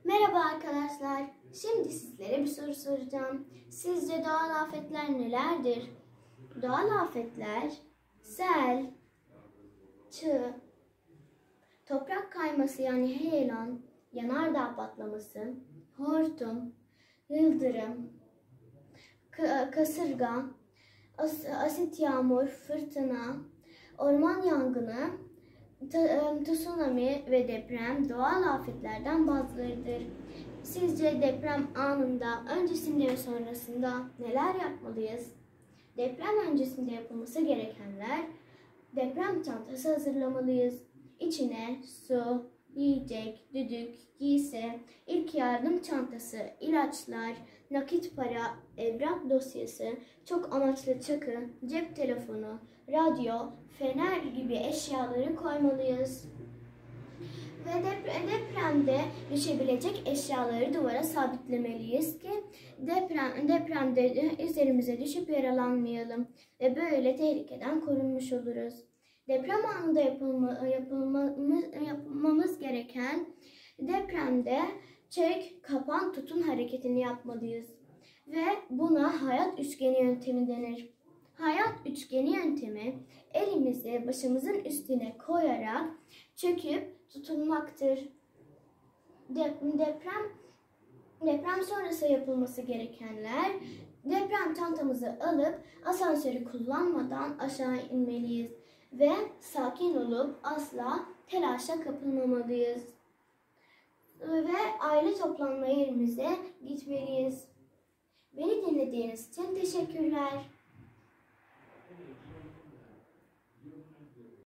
Merhaba arkadaşlar. Şimdi sizlere bir soru soracağım. Sizce doğal afetler nelerdir? Doğal afetler sel, çığ, toprak kayması yani heyelan, yanardağ patlaması, hortum, yıldırım, kasırga, asit yağmur, fırtına, orman yangını, tsunami ve deprem doğal afetlerden bazılarıdır. Sizce deprem anında, öncesinde ve sonrasında neler yapmalıyız? Deprem öncesinde yapılması gerekenler: deprem çantası hazırlamalıyız. İçine su, yiyecek, düdük, giysi, ilk yardım çantası, ilaçlar, nakit para, evrak dosyası, çok amaçlı çakı, cep telefonu, radyo, fener gibi eşyaları koymalıyız. Ve depremde düşebilecek eşyaları duvara sabitlemeliyiz ki depremde üzerimize düşüp yaralanmayalım ve böyle tehlikeden korunmuş oluruz. Deprem anında yapmamız gereken, depremde çek, kapan, tutun hareketini yapmalıyız. Ve buna hayat üçgeni yöntemi denir. Hayat üçgeni yöntemi elimizi başımızın üstüne koyarak çöküp tutunmaktır. Deprem sonrası yapılması gerekenler: deprem çantamızı alıp asansörü kullanmadan aşağı inmeliyiz ve sakin olup asla telaşa kapılmamalıyız. Ve aile toplanma yerimize gitmeliyiz. Beni dinlediğiniz için teşekkürler.